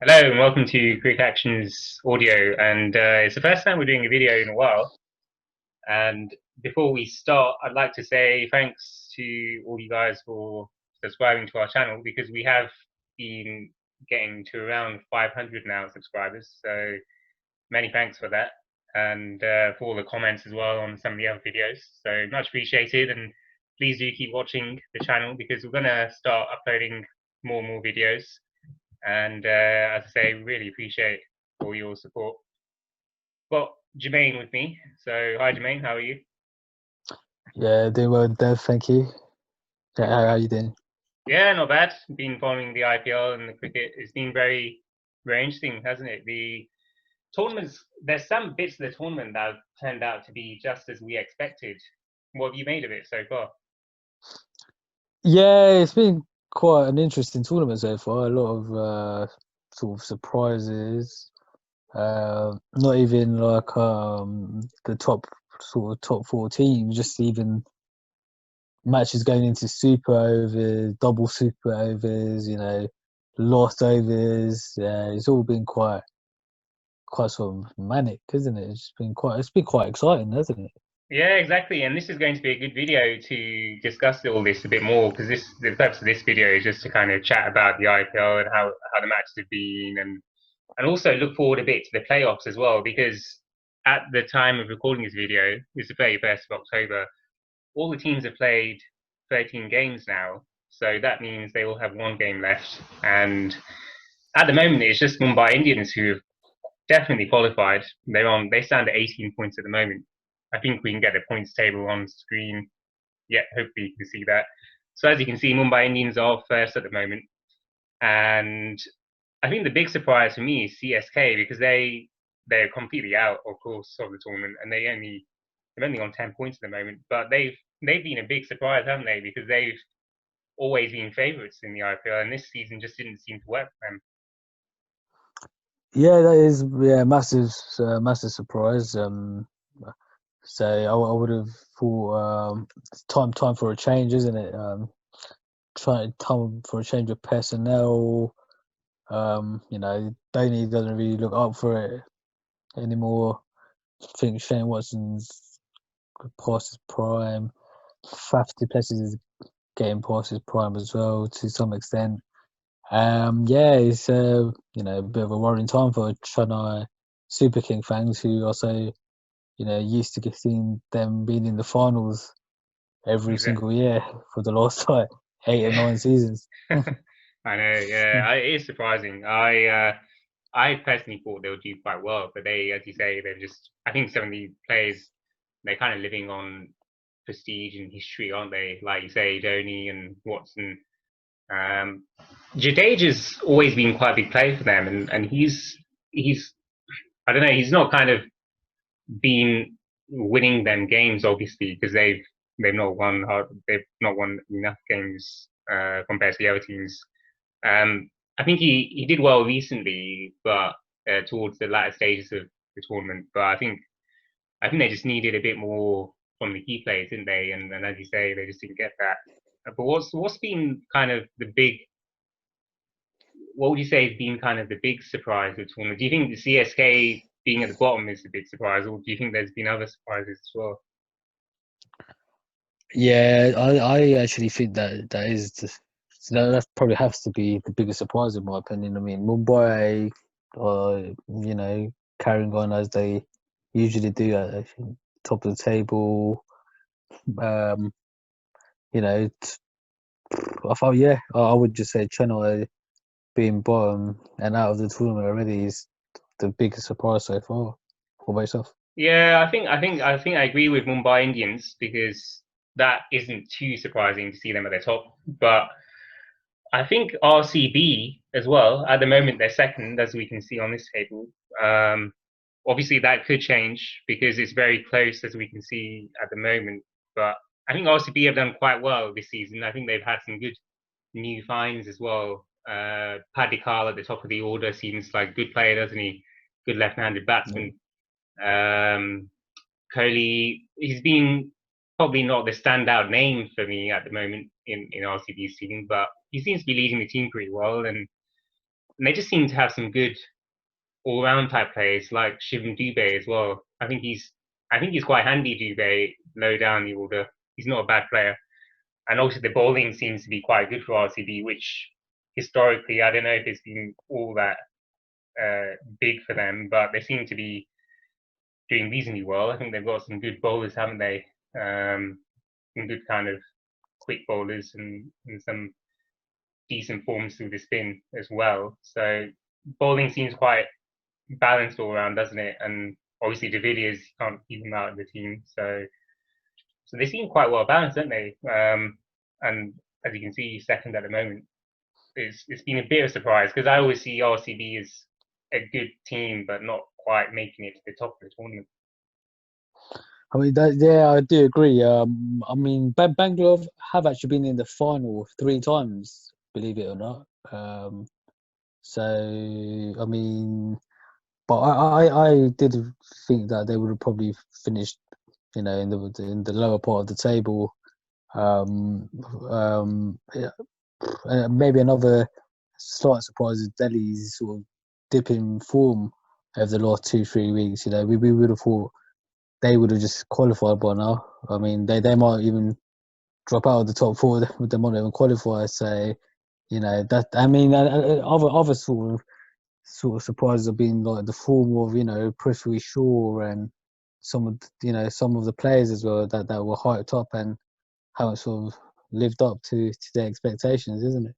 Hello and welcome to Quick Actions Audio. And it's the first time we're doing a video in a while. And before we start, I'd like to say thanks to all you guys for subscribing to our channel because we have been getting to around 500 now subscribers. So many thanks for that. And for all the comments as well on some of the other videos. So much appreciated. And please do keep watching the channel because we're going to start uploading more and more videos. And as I say, really appreciate all your support. Got Jermaine with me. So hi Jermaine, how are you? Yeah, doing well, Dev. Thank you. Yeah, how are you doing? Yeah, not bad. Been following the IPL and the cricket. It's been very interesting, hasn't it? The tournaments. There's some bits of the tournament that have turned out to be just as we expected. What have you made of it so far? Yeah, it's been quite an interesting tournament so far. A lot of sort of surprises. Not even like the top four teams. Just even matches going into super overs, double super overs. Lost overs. Yeah, it's all been quite sort of manic, isn't it? It's been quite exciting, hasn't it? Yeah, exactly. And this is going to be a good video to discuss all this a bit more because the purpose of this video is just to kind of chat about the IPL and how the matches have been and also look forward a bit to the playoffs as well because at the time of recording this video, it's the 31st of October, all the teams have played 13 games now. So that means they all have one game left. And at the moment, it's just Mumbai Indians who have definitely qualified. They stand at 18 points at the moment. I think we can get the points table on screen. Yeah, hopefully you can see that. So as you can see, Mumbai Indians are first at the moment. And I think the big surprise for me is CSK because they're completely out, of course, of the tournament, and they're only on 10 points at the moment. But they've been a big surprise, haven't they? Because they've always been favourites in the IPL, and this season just didn't seem to work for them. Yeah, that is massive surprise. So I would have thought it's time for a change, isn't it? Time for a change of personnel. Dhoni doesn't really look up for it anymore. I think Shane Watson's past his prime. Faf du Plessis is getting past his prime as well to some extent. Yeah, it's a bit of a worrying time for Chennai Super King fans who also used to get seeing them being in the finals every Exactly. single year for the last like 8 or 9 seasons. I know. Yeah, it is surprising. I personally thought they would do quite well, but they, as you say, they've just. I think some of these players, they're kind of living on prestige and history, aren't they? Like you say, Dhoni and Watson. Um, Jadeja's always been quite a big player for them, and he's I don't know, he's not kind of been winning them games obviously because they've not won enough games compared to the other teams. I think he did well recently, but towards the latter stages of the tournament. But I think they just needed a bit more from the key players, didn't they? And as you say, they just didn't get that. But what's been kind of the big what would you say has been kind of the big surprise of the tournament? Do you think the CSK being at the bottom is the big surprise, or do you think there's been other surprises as well? Yeah, I actually think that probably has to be the biggest surprise in my opinion. I mean, Mumbai, carrying on as they usually do at I think, top of the table. Um, you know, I thought I would just say Chennai being bottom and out of the tournament already is the biggest surprise so far for myself. Yeah, I think I agree with Mumbai Indians because that isn't too surprising to see them at the top. But I think RCB as well. At the moment, they're second, as we can see on this table. Um, Obviously, that could change because it's very close, as we can see at the moment. But I think RCB have done quite well this season. I think they've had some good new finds as well. Padikal at the top of the order seems like a good player, doesn't he? Good left-handed Yeah. batsman. Um, Kohli, he's been probably not the standout name for me at the moment in RCB's team, but he seems to be leading the team pretty well. And And they just seem to have some good all-round type players like Shivam Dubé as well. I think he's quite handy, Dubé, low down the order. He's not a bad player. And also the bowling seems to be quite good for RCB, which historically I don't know if it's been all that big for them, but they seem to be doing reasonably well. I think they've got some good bowlers, haven't they? Some good kind of quick bowlers and some decent forms through the spin as well. So bowling seems quite balanced all around, doesn't it? And obviously De Villiers can't keep him out of the team, so they seem quite well balanced, don't they? And as you can see, second at the moment. It's been a bit of a surprise because I always see RCB as a good team, but not quite making it to the top of the tournament. I mean, yeah, I do agree. I mean, Bangalore have actually been in the final 3 times, believe it or not. So, I mean, but I did think that they would have probably finished, in the lower part of the table. Yeah, maybe another slight surprise is Delhi's sort of dip in form over the last 2-3 weeks. We would have thought they would have just qualified by now. I mean, they might even drop out of the top four. They might not even qualify. So, that, I mean, other sort of surprises have been like the form of Prithvi Shaw and some of the players as well that were hyped up and haven't sort of lived up to their expectations, isn't it?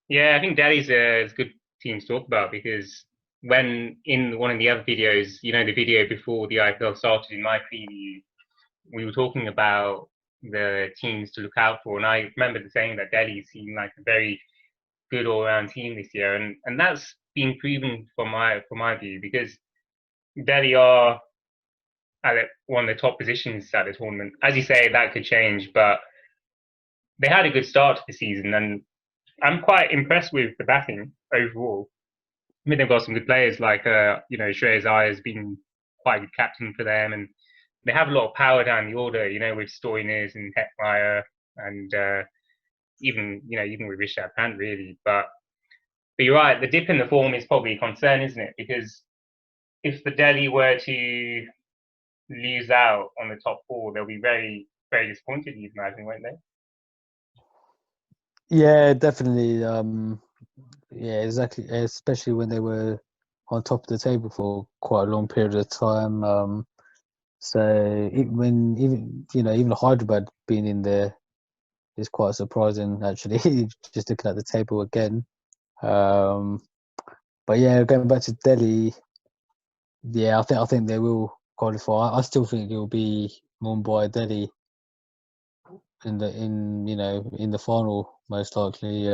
Yeah, I think Delhi's a good team to talk about because when in one of the other videos, the video before the IPL started in my preview, we were talking about the teams to look out for, and I remember saying that Delhi seemed like a very good all-round team this year, and that's been proven from my view because Delhi are at one of the top positions at the tournament. As you say, that could change, but they had a good start to the season, and I'm quite impressed with the batting overall. I mean, they've got some good players like Shreyas Iyer has been quite a good captain for them, and they have a lot of power down the order. With Stoinis and Hetmeyer, and even with Rishabh Pant really. But you're right, the dip in the form is probably a concern, isn't it? Because if the Delhi were to lose out on the top four, they'll be very, very disappointed, you'd imagine, won't they? Yeah, definitely. Yeah, exactly. Especially when they were on top of the table for quite a long period of time. So even Hyderabad being in there is quite surprising, actually. Just looking at the table again. Um, but yeah, going back to Delhi, yeah, I think they will qualify. I still think it will be Mumbai, Delhi in the final most likely.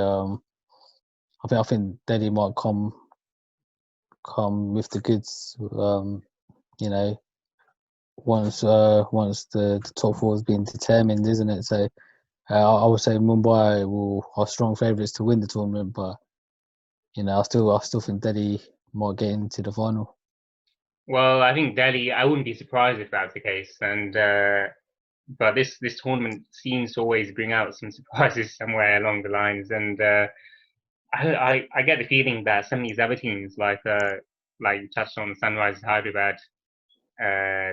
I think Delhi might come with the goods. You know, once the top four has been determined, isn't it? So I would say Mumbai are strong favourites to win the tournament, but I still think Delhi might get into the final. Well, I think Delhi. I wouldn't be surprised if that's the case. And but this tournament seems to always bring out some surprises somewhere along the lines. And I get the feeling that some of these other teams, like you touched on, Sunrisers Hyderabad,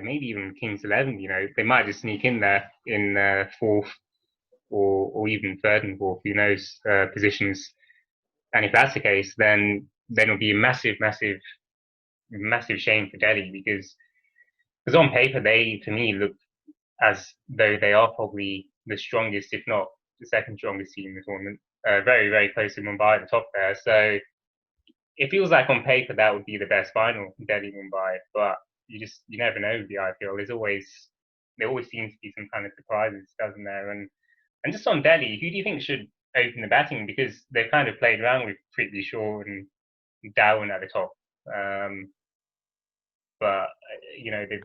maybe even Kings 11, they might just sneak in there in fourth or even third and fourth, who knows, positions. And if that's the case, then it'll be a massive, massive, massive shame for Delhi because on paper they, to me, look as though they are probably the strongest, if not the second strongest team in the tournament. Very, very close to Mumbai at the top there. So it feels like on paper that would be the best final, Delhi Mumbai. But you never know with the IPL. There always seems to be some kind of surprises, doesn't there? And just on Delhi, who do you think should open the batting? Because they've kind of played around with Prithvi Shaw and Dhawan at the top. But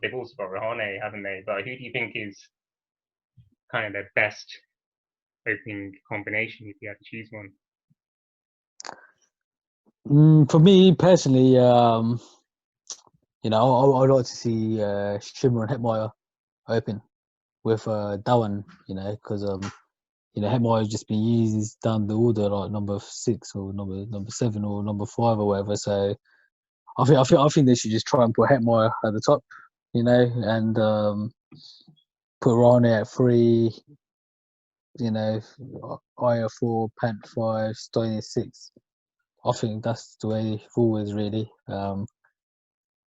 they've also got Rahane, haven't they? But who do you think is kind of their best opening combination if you had to choose one? For me personally, I'd like to see Shimmer and Hetmeyer open with Dhawan, because Hetmeyer has just been used down the order like number 6 or number 7 or number 5 or whatever. So I think they should just try and put Hetmeyer at the top, and put Rane at 3, Aya 4, Pant 5, Stein 6. I think that's the way forwards really.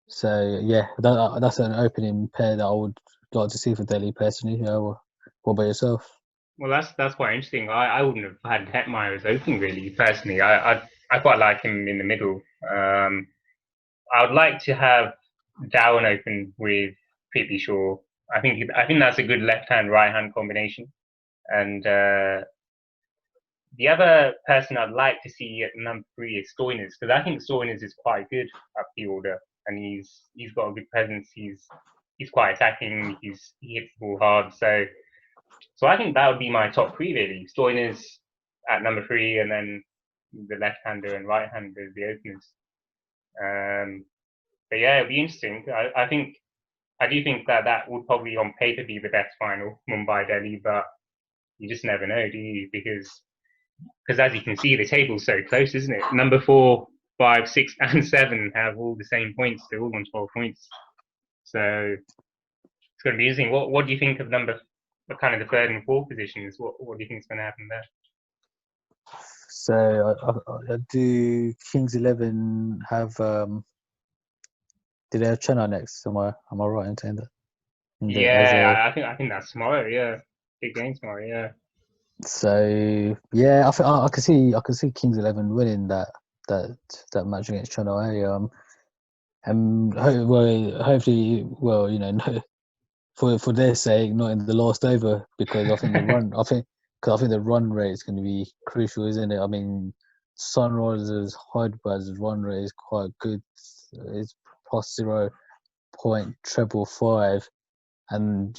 So yeah, that's an opening pair that I would like to see for Delhi personally. What about yourself? Well, that's quite interesting. I wouldn't have had Hetmeyer as opening really personally. I quite like him in the middle. I would like to have Dowan open with Prithvi Shaw. I think that's a good left hand right hand combination. And the other person I'd like to see at number 3 is Stoinis, because I think Stoinis is quite good up the order, and he's got a good presence. He's quite attacking. He hits the ball hard. So I think that would be my top 3 really. Stoinis at number 3, and then the left hander and right hander as the openers. But yeah, it'll be interesting. I do think that would probably on paper be the best final, Mumbai Delhi, but you just never know, do you? Because as you can see, the table's so close, isn't it? Number 4, 5, 6, and 7 have all the same points. They're all on 12 points. So it's going to be interesting. What do you think of kind of the 3rd and 4th positions? What do you think is going to happen there? So I do Kings 11 have do they have Chennai next? Am I right in saying that? Yeah, I think that's tomorrow. Yeah, big game tomorrow. Yeah. So yeah, I think I can see Kings 11 winning that match against Chennai. And hopefully, no, for their sake, not in the last over, because I think because I think the run rate is going to be crucial, isn't it? I mean, Sunrisers Hyderabad's run rate is quite good. It's plus 0.555, and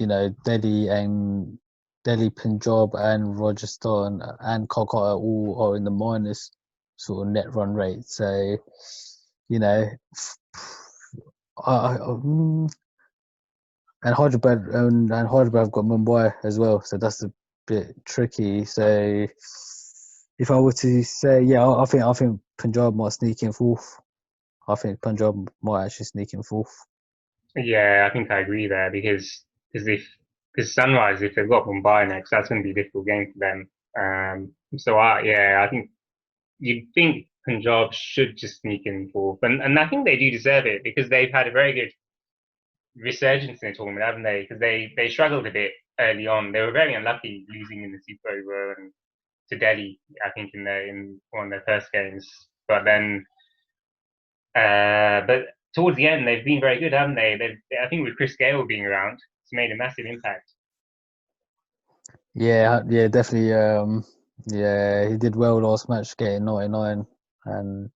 Delhi, Punjab, and Rajasthan and Kolkata all are in the minus sort of net run rate. So, and Hyderabad have got Mumbai as well, so that's a bit tricky. So, if I were to say, yeah, I think Punjab might sneak in 4th. I think Punjab might actually sneak in 4th. Yeah, I think I agree there because Sunrise, if they've got Mumbai next, that's going to be a difficult game for them. I think you'd think Punjab should just sneak in 4th, and I think they do deserve it because they've had a very good resurgence in the tournament, haven't they? Because they struggled a bit early on. They were very unlucky losing in the Super Over and to Delhi, I think in one of their first games. But then, but towards the end, they've been very good, haven't they? I think with Chris Gale being around, it's made a massive impact. Yeah, definitely. Yeah, he did well last match, getting 99, and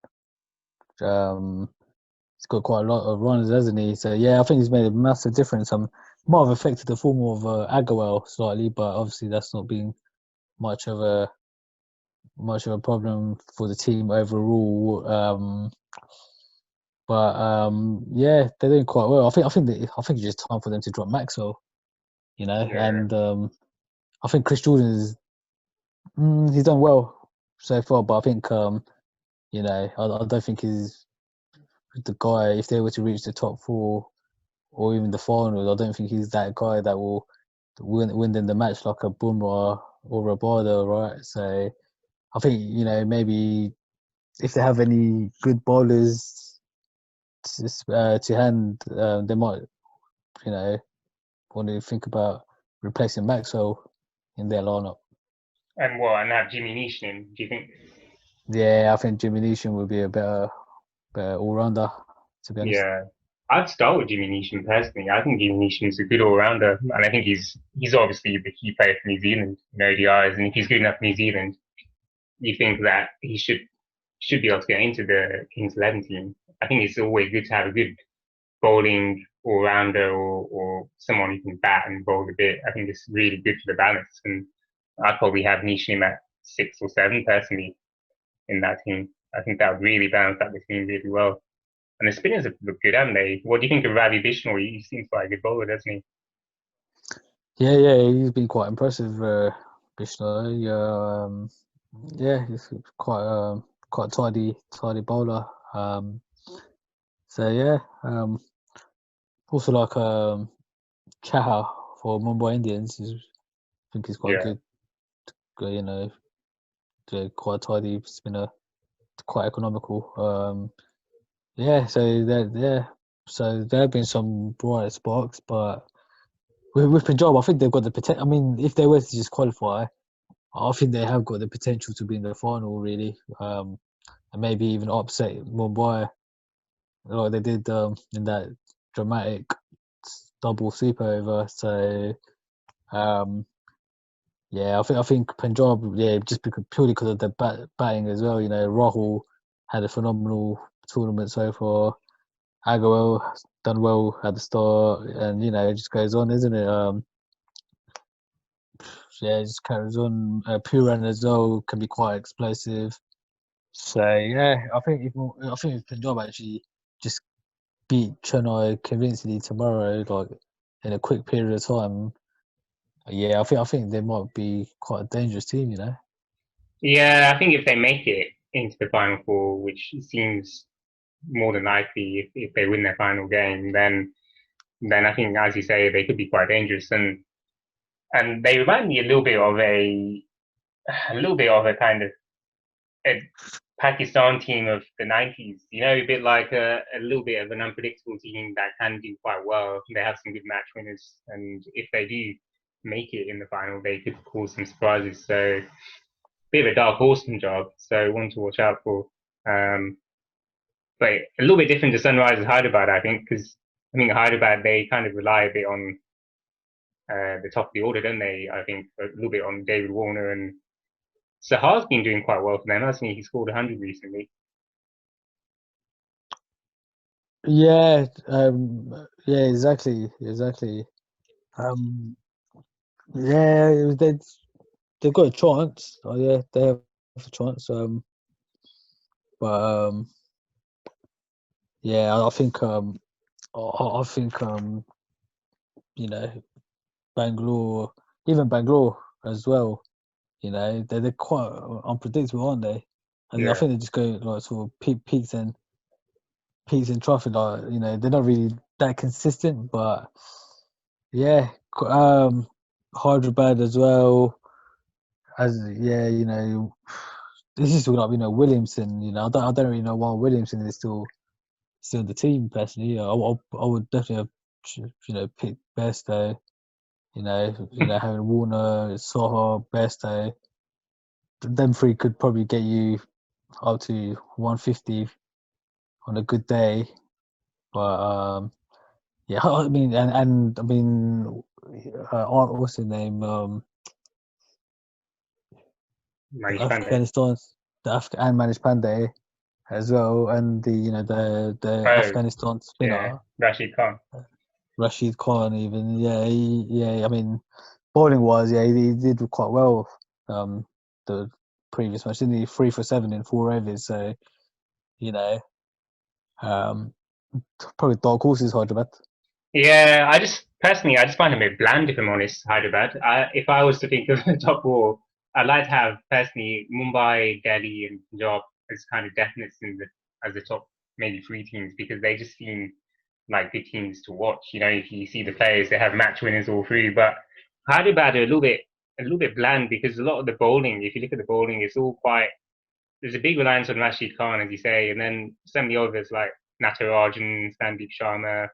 he's got quite a lot of runs, hasn't he? So yeah, I think he's made a massive difference. Might have affected the form of Agarwal slightly, but obviously that's not been much of a problem for the team overall. Yeah, they're doing quite well. I think it's just time for them to drop Maxwell, Yeah. and I think Chris Jordan he's done well so far, but I think I don't think he's the guy. If they were to reach the top 4 or even the finals, I don't think he's that guy that will win them the match like a Bumrah or Rabada, right? So I think maybe if they have any good bowlers to hand, they might want to think about replacing Maxwell in their lineup. And have Jimmy Neesham in, do you think? Yeah, I think Jimmy Neesham would be a better all-rounder, to be honest. Yeah. I'd start with Jimmy Neesham personally. I think Jimmy Neesham's a good all-rounder, and I think he's obviously the key player for New Zealand in ODIs, and if he's good enough for New Zealand, you think that he should be able to get into the Kings 11 team. I think it's always good to have a good bowling all-rounder or someone who can bat and bowl a bit. I think it's really good for the balance, and I'd probably have Neesham at 6 or 7 personally in that team. I think that would really balance out the team really well. And the spinners have looked good, haven't they? What do you think of Ravi Bishnoi? He seems like a good bowler, doesn't he? Yeah, he's been quite impressive Bishnoi. Yeah, he's quite tidy bowler. So yeah, also like Chaha for Mumbai Indians. I think he's quite Yeah. good. You know, quite tidy spinner, quite economical. Yeah, so there have been some bright sparks, but with Punjab, I think they've got the potential. I mean, if they were to just qualify, I think they have got the potential to be in the final, really, and maybe even upset Mumbai like they did in that dramatic double super over. So yeah, I think Punjab, yeah, just purely because of the batting as well. You know, Rahul had a phenomenal tournament so far. Agarwal done well at the start, and you know it just goes on, isn't it? Yeah, it just carries on. Puran as well can be quite explosive. So yeah, I think if Punjab actually just beat Chennai convincingly tomorrow, like in a quick period of time, yeah, I think they might be quite a dangerous team. You know. Yeah, I think if they make it into the final four, which seems more than likely if they win their final game, then I think, as you say, they could be quite dangerous. And they remind me a little bit of a kind of a Pakistan team of the 90s. You know, a bit like a little bit of an unpredictable team that can do quite well. They have some good match winners, and if they do make it in the final, they could cause some surprises. So, bit of a dark horse job. So, one to watch out for. Um, but a little bit different to Sunrisers Hyderabad, I think, because I think Hyderabad they kind of rely a bit on the top of the order, don't they? I think a little bit on David Warner, and Sahar's been doing quite well for them, hasn't he? He scored 100 recently. Yeah, yeah, exactly. Um, yeah, they've got a chance. Oh yeah, they have a chance. But yeah, I think you know, Bangalore, even Bangalore as well. You know, they're quite unpredictable, aren't they? And I Yeah. think they just go like sort of peaks and troughs. Like you know, they're not really that consistent. But yeah, Hyderabad as well. As yeah, you know, this is like Williamson. You know, I don't really know why Williamson is still in the team personally. I would definitely have picked Bairstow. Having Warner, Soho, Bairstow. Them three could probably get you up to 150 on a good day. But yeah, I mean, and I mean, what's his name? The Manish Pandey. Afghanistan's and Manish Pandey as well, and the Oh, Afghanistan yeah. spinner Rashid Khan. Rashid Khan. Even yeah. I mean, bowling wise, yeah, he did quite well. The previous match, didn't he? 3 for 7 in 4 overs. So you know, um, probably dark horses Hyderabad. Yeah, I just find him a bit bland, if I'm honest, Hyderabad. If I was to think of the top four, I'd like to have, personally, Mumbai, Delhi, and Punjab as kind of definites as the top maybe three teams, because they just seem like good teams to watch. You know, if you see the players, they have match winners all through. But Hyderabad are a little bit bland, because a lot of the bowling, if you look at the bowling, it's all quite. There's a big reliance on Rashid Khan, as you say, and then some of the others like Natarajan, Sandeep Sharma,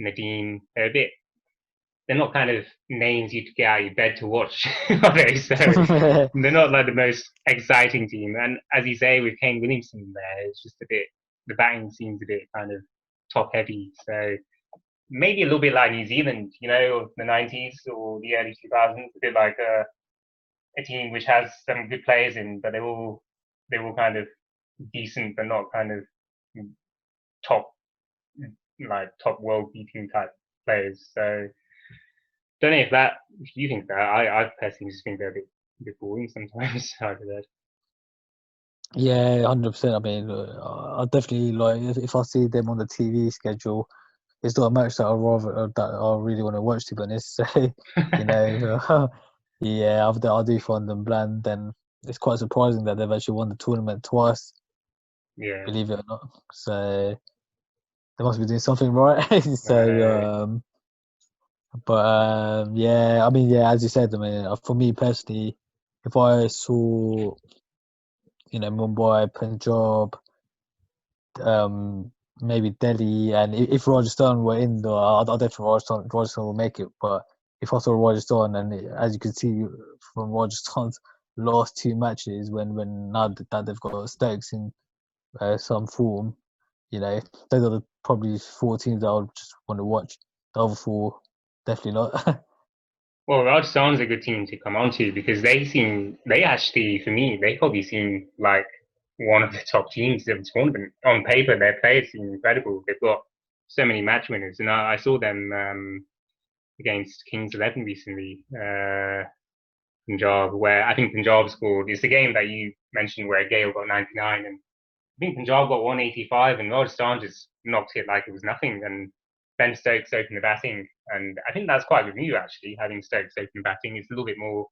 Nadeem. They're not kind of names you'd get out of your bed to watch, are they? So they're not like the most exciting team. And as you say, with Kane Williamson there, it's just a bit, the batting seems a bit kind of top heavy. So maybe a little bit like New Zealand, of the 90s or the early 2000s, a bit like a team which has some good players in, but they're all kind of decent, but not kind of top, like top world beating type players. So don't know if you think that. I personally just think they're a bit boring sometimes. I do that. Yeah, 100%. I mean, I definitely like if I see them on the TV schedule, it's not a match that I really want to watch. To be honest, so you know, Yeah, I do find them bland. Then it's quite surprising that they've actually won the tournament twice, Yeah, believe it or not. So they must be doing something right. I know. But yeah, I mean, yeah, as you said, I mean, for me personally, if I saw, Mumbai, Punjab, um, maybe Delhi, and if Rajasthan were in, I don't think Rajasthan will make it. But if I saw Rajasthan, and as you can see from Rajasthan's last two matches, when now that they've got Stokes in some form, those are probably four teams that I would just want to watch. The other four, definitely not. Well, Rajasthan's a good team to come on to because they actually, for me, they probably seem like one of the top teams of the tournament. On paper, their players seem incredible. They've got so many match winners, and I saw them against Kings 11 recently, Punjab, where I think Punjab scored. It's the game that you mentioned where Gale got 99, and I think Punjab got 185, and Rajasthan just knocked it like it was nothing. And Ben Stokes opened the batting, and I think that's quite a good move actually. Having Stokes open batting, it's a little bit more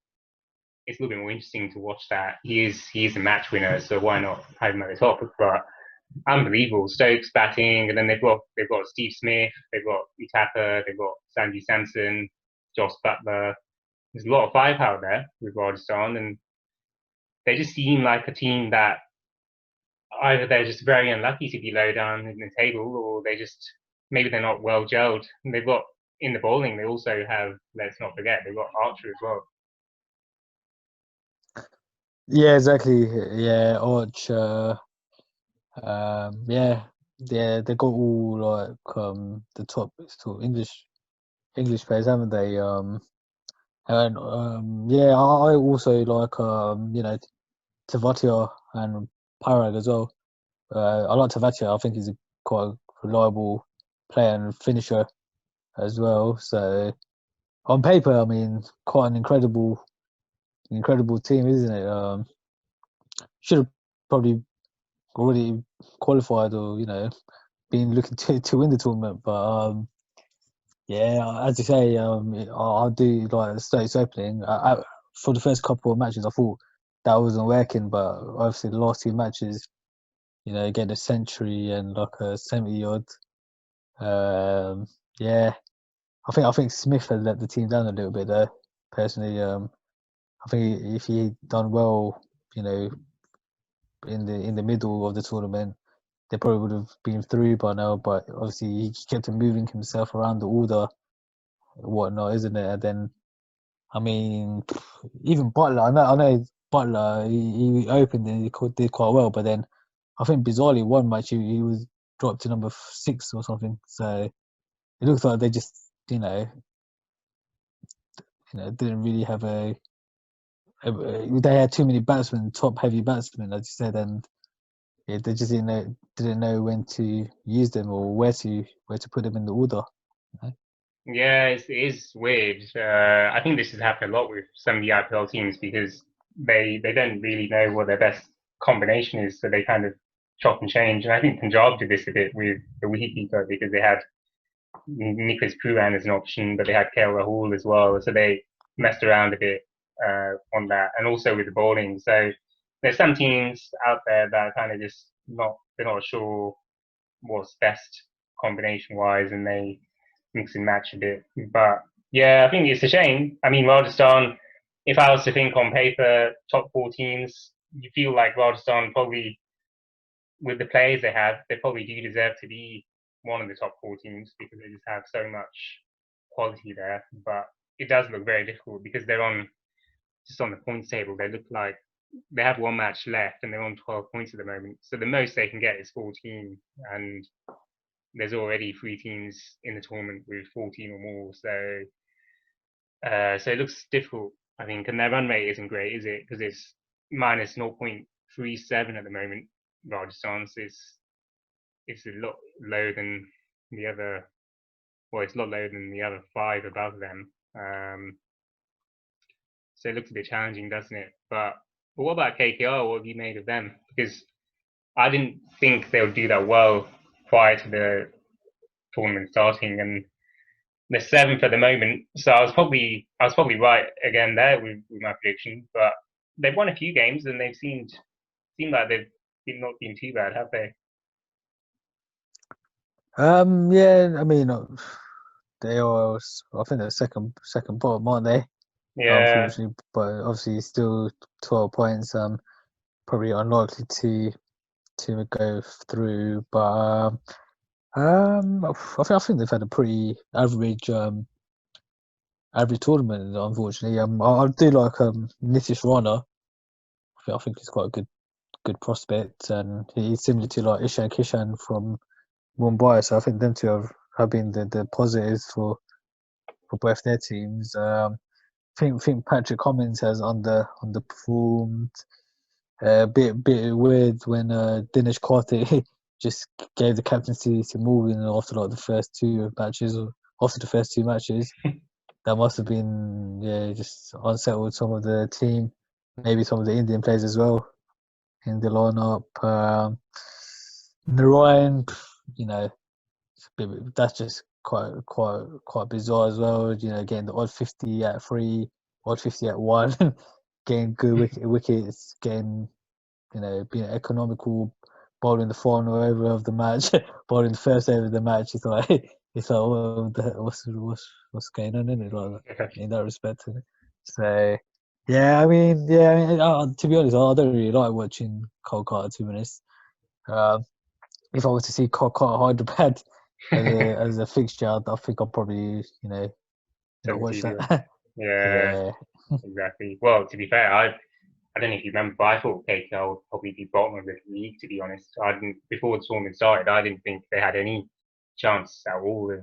interesting to watch that. He is a match winner, so why not have him at the top? But unbelievable, Stokes batting, and then they've got Steve Smith, they've got Utapa, they've got Sandy Sampson, Josh Butler. There's a lot of firepower there with Rajasthan, and they just seem like a team that either they're just very unlucky to be low down in the table, or maybe they're not well gelled. And they've got in the bowling, they also have, let's not forget, they've got Archer as well. Yeah, exactly. Yeah, Arch. Yeah, they got all like the top sort of English players, haven't they? And yeah, I also like Tavatia and Parag as well. I like Tavatia. I think he's a quite reliable player and finisher as well. So on paper, I mean, quite an incredible team, isn't it? Should have probably already qualified or been looking to win the tournament. But yeah, as you say, I do like the Stokes opening. For the first couple of matches, I thought that wasn't working, but obviously the last two matches, getting a century and like a 70 odd. Yeah, I think Smith had let the team down a little bit there. Personally, I think if he done well, you know, in the middle of the tournament, they probably would have been through by now. But obviously, he kept moving himself around the order, and whatnot, isn't it? And then, I mean, even Butler, I know Butler, he opened and did quite well, but then I think bizarrely one match he was dropped to number 6 or something. So it looks like they just, didn't really have they had too many batsmen, top heavy batsmen, as you said, and yeah, they just didn't know when to use them or where to put them in the order. You know? Yeah, it is weird. I think this has happened a lot with some of the IPL teams because they don't really know what their best combination is, so they kind of chop and change. And I think Punjab did this a bit with the wicketkeeper because they had Nicholas Pooran as an option, but they had KL Rahul as well. So they messed around a bit on that, and also with the bowling. So there's some teams out there that are kind of just they're not sure what's best combination wise, and they mix and match a bit. But yeah, I think it's a shame. I mean, Rajasthan. If I was to think on paper, top four teams, you feel like Rajasthan probably with the players they have, they probably do deserve to be one of the top four teams because they just have so much quality there. But it does look very difficult because they're on just on the points table. They look like they have one match left and they're on 12 points at the moment. So the most they can get is 14, and there's already 3 teams in the tournament with 14 or more. So it looks difficult, I think, and their run rate isn't great, is it? Because it's minus 0.37 at the moment. Rajasthan's it's a lot lower than the other. Well, it's a lot lower than the other 5 above them. So it looks a bit challenging, doesn't it? But what about KKR? What have you made of them? Because I didn't think they would do that well prior to the tournament starting, and they're seventh at the moment. So I was probably right again there with my prediction. But they've won a few games and they've seemed like they've not been too bad, have they? Yeah, I mean, they are. I think they're second bottom, aren't they? Yeah. Unfortunately, but obviously still 12 points. Probably unlikely to go through. But I think they've had a pretty average tournament. Unfortunately, I do like Nitish Rana. I think he's quite a good prospect, and he's similar to like Ishan Kishan from Mumbai. So I think them two have been the positives for both their teams. I think Patrick Cummins has underperformed. A bit weird when Dinesh Karthik just gave the captaincy to Morgan after like the first two matches. Or after the first two matches, that must have been, yeah, just unsettled some of the team, maybe some of the Indian players as well in the lineup. Narayan, you know, that's just quite bizarre as well. Getting the odd 50 at three, odd 50 at one, getting good wickets, getting, being economical, bowling the final over of the match, bowling the first over of the match. It's like, what's going on in it, like, in that respect. So to be honest, I don't really like watching Kolkata, to be honest. Um, if I was to see Kolkata Hyderabad as a fixture, I think I'll probably not Turn the watch TV on. that. Yeah, Yeah. exactly. Well, to be fair, I don't know if you remember, but I thought KKR would probably be bottom of the league. To be honest, I didn't before the tournament started. I didn't think they had any chance at all of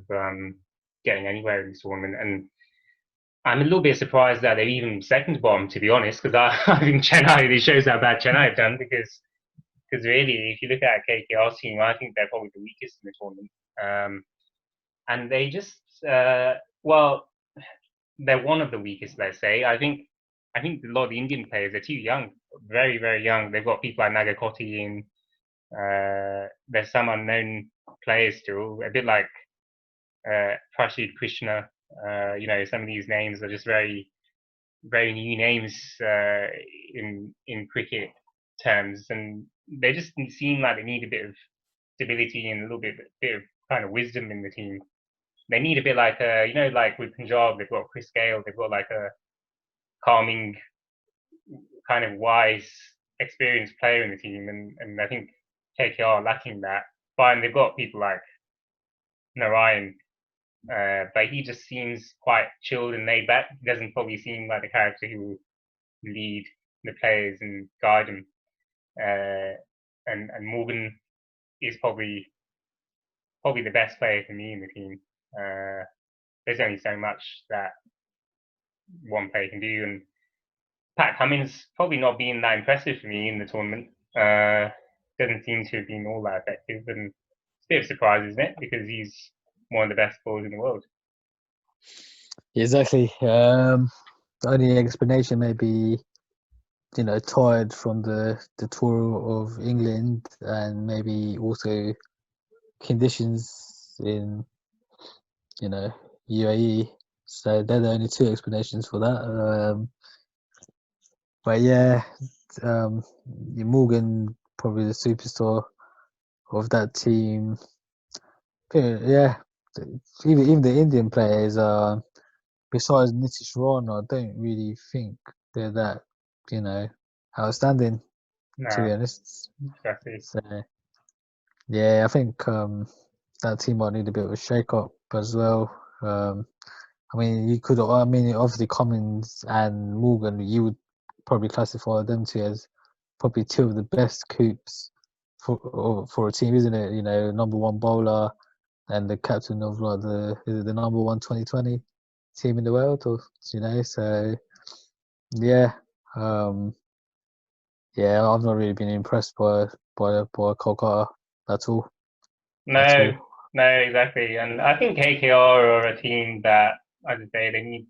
getting anywhere in this tournament. And I'm a little bit surprised that they're even second bottom. To be honest, because I think Chennai. This shows how bad Chennai have done. Because really, if you look at KKR's team, I think they're probably the weakest in the tournament. And they just well, they're one of the weakest, let's say. I think a lot of the Indian players are too young, very very young. They've got people like Nagakotti and there's some unknown players still, a bit like Prashid Krishna. Some of these names are just very very new names in cricket terms, and they just seem like they need a bit of stability and a little bit of kind of wisdom in the team. They need a bit like like with Punjab, they've got Chris Gale, they've got like a calming, kind of wise, experienced player in the team, and I think KKR are lacking that. Fine, they've got people like Narayan, but he just seems quite chilled and laid back. He doesn't probably seem like the character who will lead the players and guide them. Uh, and Morgan is probably the best player for me in the team. There's only so much that one player can do, and Pat Cummins probably not being that impressive for me in the tournament. Doesn't seem to have been all that effective, and it's a bit of a surprise, isn't it? Because he's one of the best bowlers in the world. Exactly. The only explanation may be, tired from the tour of England, and maybe also conditions in, UAE. So they're the only two explanations for that. But yeah, Morgan probably the superstar of that team. Yeah, even the Indian players, besides Nitish Rana, I don't really think they're that, you know, outstanding, to be No, honest. exactly. So yeah, I think that team might need a bit of a shake up as well. I mean, obviously Cummins and Morgan, you would probably classify them two as probably two of the best coups for a team, isn't it? Number one bowler and the captain of like the number one 2020 team in the world, or so yeah, um, yeah, I've not really been impressed by Kolkata at all, at No, all. no, exactly. And I think KKR are a team that, as I say, they need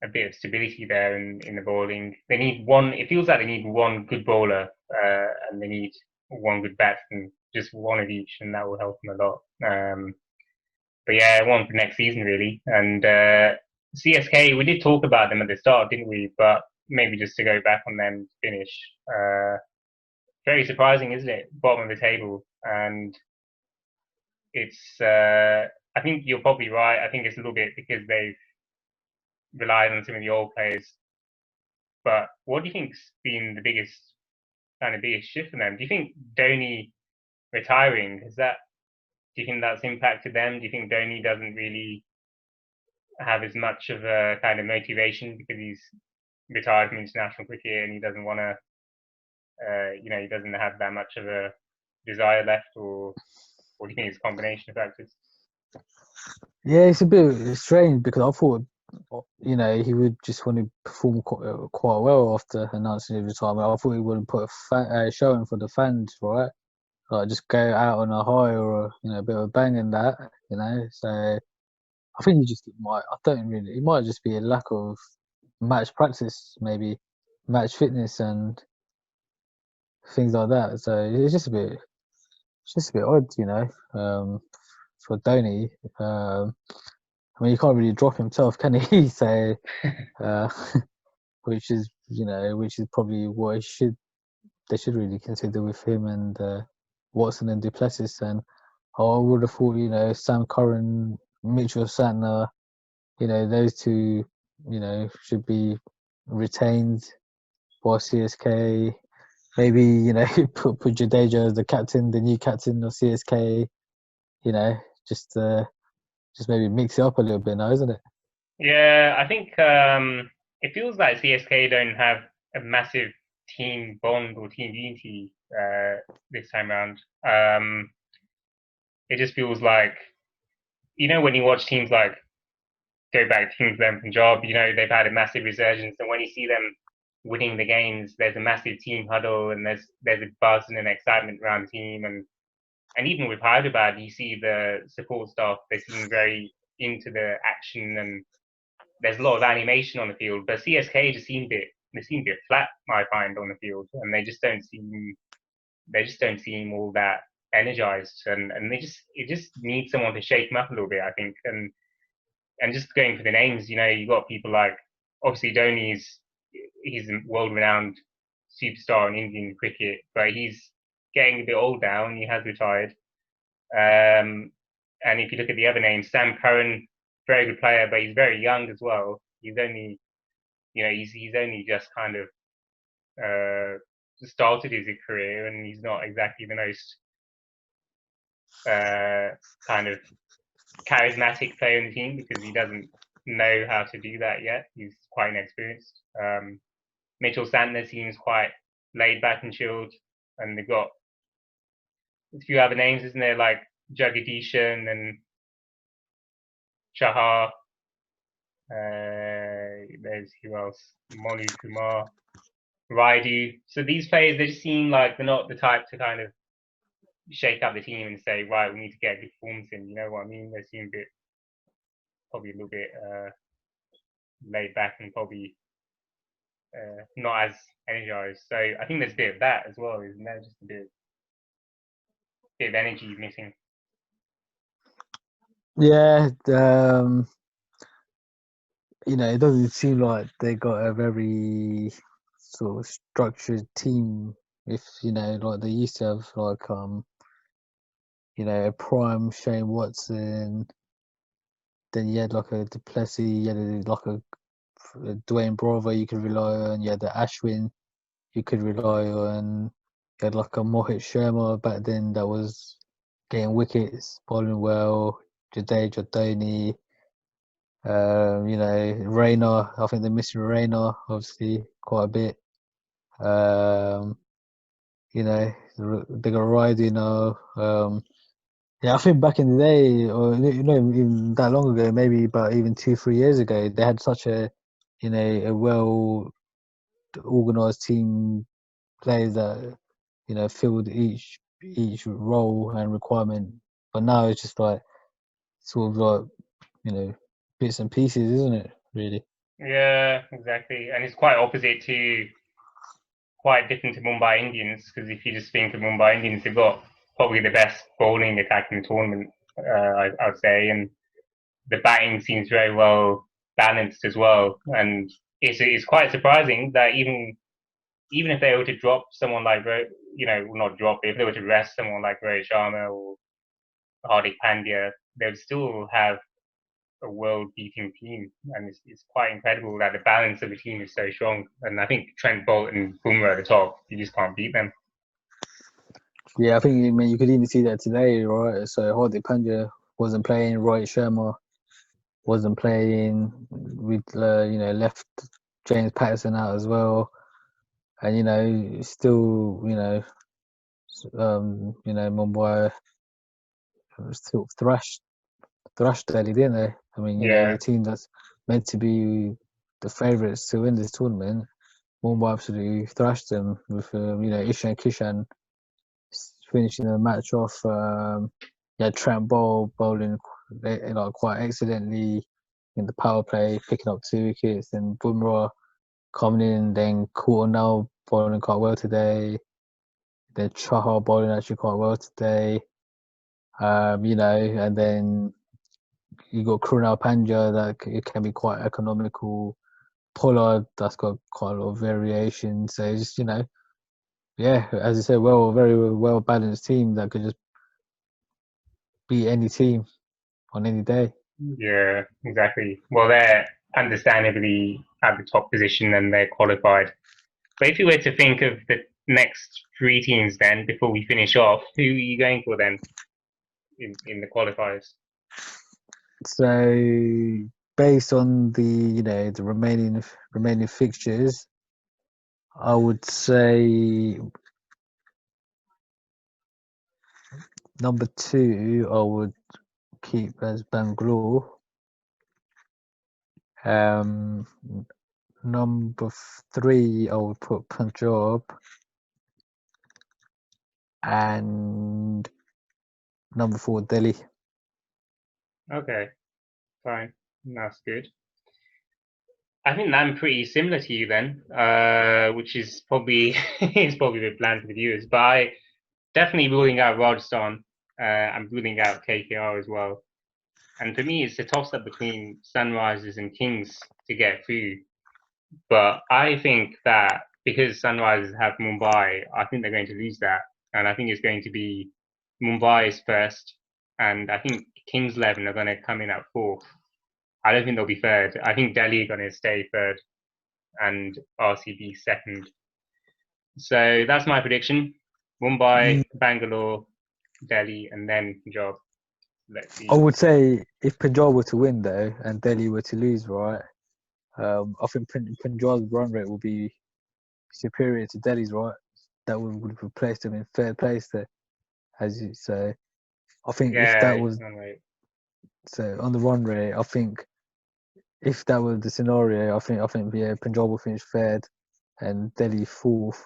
a bit of stability there in the bowling. They need one. It feels like they need one good bowler, and they need one good batsman, just one of each, and that will help them a lot. but yeah, one for next season really. And CSK, we did talk about them at the start, didn't we? But maybe just to go back on them to finish. Very surprising, isn't it? Bottom of the table, and it's. I think you're probably right. I think it's a little bit because they've relied on some of the old players. But what do you think's been the biggest shift for them? Do you think Dhoni retiring has that? Do you think that's impacted them? Do you think Dhoni doesn't really have as much of a kind of motivation because he's retired from international cricket and he doesn't want to, he doesn't have that much of a desire left, or what do you think it's a combination of factors? Yeah, it's a bit strange because I thought, he would just want to perform quite well after announcing his retirement. I thought he would put a showing for the fans, right? Like just go out on a high or a bit of a bang in that, So I think he just might. I don't really. It might just be a lack of match practice, maybe match fitness and things like that. So it's just a bit odd, for Dhoni. I mean, he can't really drop himself, can he? So, uh, which is probably what they should really consider with him and Watson and Duplessis. And I would have thought, Sam Curran, Mitchell Santner, those two, should be retained by CSK. Maybe, put Jadeja as the new captain of CSK, you know, just uh, just maybe mix it up a little bit now, isn't it? Yeah, I think it feels like CSK don't have a massive team bond or team unity this time around. It just feels like when you watch teams like go back to Kings Eleven Punjab, they've had a massive resurgence, and when you see them winning the games, there's a massive team huddle, and there's a buzz and an excitement around the team, and even with Hyderabad, you see the support staff, they seem very into the action, and there's a lot of animation on the field. But CSK just seem a bit flat, I find, on the field, and they just don't seem all that energized, and it just needs someone to shake them up a little bit, I think. And just going for the names, you got people like, obviously he's a world renowned superstar in Indian cricket, but he's getting a bit old now and he has retired. And if you look at the other names, Sam Curran, very good player, but he's very young as well. He's only just kind of started his career, and he's not exactly the most kind of charismatic player in the team because he doesn't know how to do that yet. He's quite inexperienced. Mitchell Santner seems quite laid back and chilled, and they've got a few other names, isn't there, like Jagdishan and Chahar. There's who else? Monu Kumar, Raidu. So these players, they just seem like they're not the type to kind of shake up the team and say, right, we need to get a good performance in. You know what I mean? They seem probably a little bit laid back and probably not as energized. So I think there's a bit of that as well, isn't there? Just a bit of energy missing. Yeah, it doesn't seem like they got a very sort of structured team. If like they used to have, like a prime Shane Watson, then you had like a Duplessis, you had like a Dwayne Bravo you could rely on, you had the Ashwin you could rely on, you had like a Mohit Sharma back then that was getting wickets, bowling well, Jadeja, Dhoni, Rayner. I think they're missing Rayner obviously quite a bit. They got Ryder now. Yeah, I think back in the day, or even that long ago, maybe about even 2, 3 years ago, they had such a well organized team, players that filled each role and requirement. But now it's just like sort of like bits and pieces, isn't it? Really. Yeah, exactly. And it's quite different to Mumbai Indians, because if you just think of Mumbai Indians, they've got probably the best bowling attack in the tournament. I'd say, and the batting seems very well balanced as well. And it's quite surprising that even if they were to drop someone like not drop, if they were to rest someone like Rohit Sharma or Hardik Pandya, they would still have a world-beating team, and it's quite incredible that the balance of the team is so strong. And I think Trent Bolt and Bumrah at the top, you just can't beat them. Yeah, I think you could even see that today, right? So Hardik Pandya wasn't playing, Rohit Sharma wasn't playing. We left James Patterson out as well, and still Mumbai still thrashed Delhi, didn't they? I mean, Yeah, the team that's meant to be the favourites to win this tournament, Mumbai absolutely thrashed them with Ishan Kishan finishing the match off. Trent bowling quite excellently in the power play, picking up 2 wickets, and Bumrah coming in, then Courtnall bowling quite well today. Then Chahar bowling actually quite well today. And then you got Krunal Pandya that it can be quite economical. Pollard that's got quite a lot of variation. So it's just as you said, very well balanced team that could just beat any team on any day. yeah, exactly. Well, they're understandably at the top position and they're qualified. But if you were to think of the next three teams, then before we finish off, who are you going for then in the qualifiers? So based on the remaining fixtures, I would say number 2 I would keep as Bangalore. Um, number 3 I would put Punjab, and number 4 Delhi. Okay, fine, that's good. I think I'm pretty similar to you then, which is probably is probably the plan for the viewers. But I definitely ruling out Rajasthan. I'm ruling out KKR as well. And for me, it's a toss up between Sunrisers and Kings to get through. But I think that because Sunrisers have Mumbai, I think they're going to lose that. And I think it's going to be Mumbai's first. And I think Kings 11 are going to come in at fourth. I don't think they'll be third. I think Delhi are going to stay third and RCB second. So that's my prediction. Mm, Mumbai, Bangalore, Delhi, and then Punjab. Let's I see. would say if Punjab were to win though and Delhi were to lose, right? I think Punjab's run rate will be superior to Delhi's, right? That would have placed them in third place there, as you say. I think if that Yeah, was right. so on the run rate, I think if that was the scenario, I think Punjab will finish third and Delhi fourth.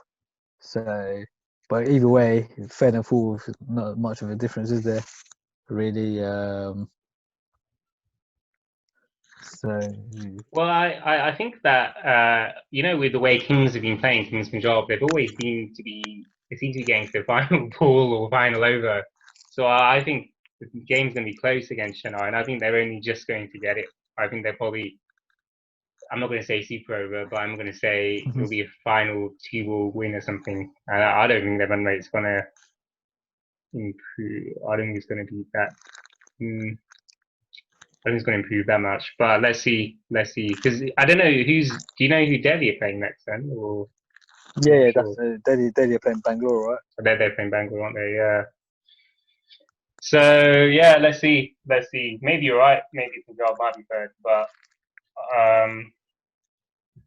So, but either way, third and fourth, not much of a difference, is there? Really. So Well, I think that with the way Kings have been playing Kings Punjab, they've always been to be they seem to be getting to the final ball or final over. So I think the game's going to be close against Chennai, and I think they're only just going to get it. I think they're probably I'm not going to say super over, but I'm going to say it'll be a final 2-ball win or something. And I don't think their run rate's going to improve. I don't think it's going to be that. I don't think it's going to improve that much. But let's see. Let's see. Because I don't know who's. Do you know who Delhi are playing next then? Or I'm not yeah, that's sure. Delhi are playing Bangalore, right? They're playing Bangalore, aren't they? Yeah. So yeah, let's see. Let's see. Maybe you're right. Maybe Punjab might be third, but um,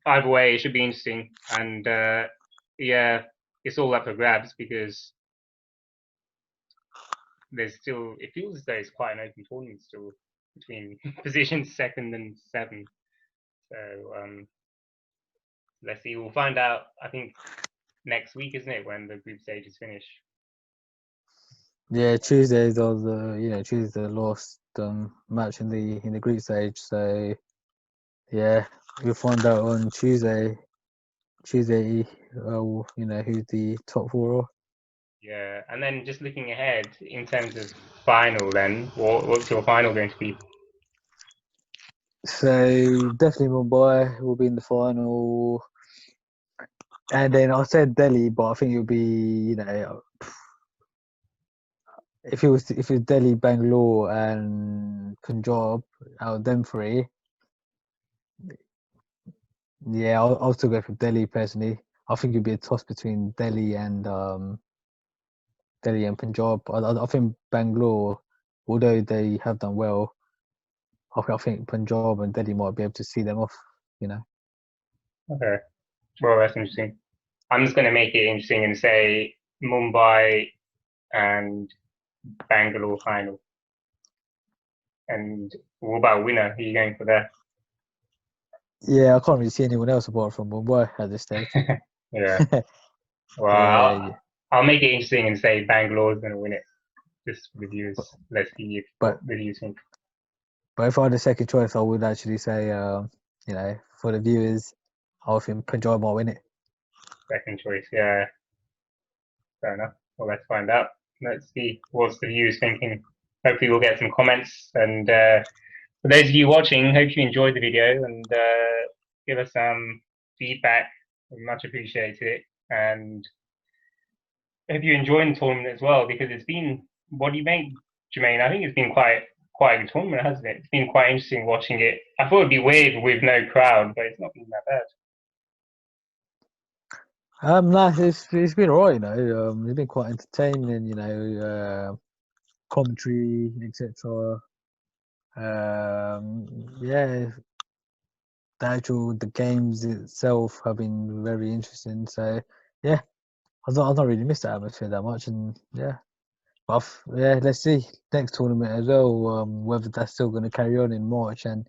either way, it should be interesting. And yeah, it's all up for grabs because there's still. It feels as though it's quite an open tournament still between positions second and seven. So let's see. We'll find out. I think next week, isn't it, when the group stages finish? Yeah, Tuesday was Tuesday the last match in the group stage. So yeah, we'll find out on Tuesday. Tuesday, who's the top four? Yeah, and then just looking ahead in terms of final, then what's your final going to be? So definitely Mumbai will be in the final, and then I said Delhi, but I think it'll be, if it was Delhi, Bangalore, and Punjab, out of them three, yeah, I'll still go for Delhi personally. I think it'd be a toss between Delhi and Punjab. I think Bangalore, although they have done well, I think Punjab and Delhi might be able to see them off. You know. Okay, well that's interesting. I'm just going to make it interesting and say Mumbai and Bangalore final. And what about winner? Who are you going for there? Yeah, I can't really see anyone else apart from Mumbai at this stage. Yeah. Well, Yeah. I'll make it interesting and say Bangalore's going to win it. Just for the viewers. But, Let's see what but the viewers think. but if I had a second choice, I would actually say, for the viewers, I think Punjab might win it. Second choice. Yeah, fair enough. Well, let's find out. Let's see what's the viewers thinking. Hopefully, we'll get some comments. And for those of you watching, hope you enjoyed the video and give us some feedback. We much appreciate it. And hope you enjoyed the tournament as well, because it's been, what do you think, Jermaine? I think it's been quite a good tournament, hasn't it? It's been quite interesting watching it. I thought it'd be weird with no crowd, but it's not been that bad. No, it's been alright. It's been quite entertaining. Commentary, etc. Yeah, the games itself have been very interesting. So yeah, I've not really missed the atmosphere that much, and yeah. Yeah, let's see next tournament as well. Whether that's still going to carry on in March, and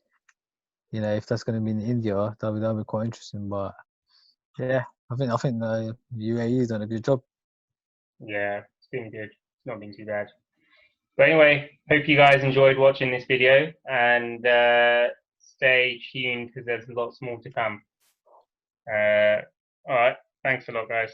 if that's going to be in India, that'll be quite interesting. But yeah, I think the UAE's done a good job. Yeah, it's been good. It's not been too bad. But anyway, hope you guys enjoyed watching this video and stay tuned because there's lots more to come. All right, thanks a lot, guys.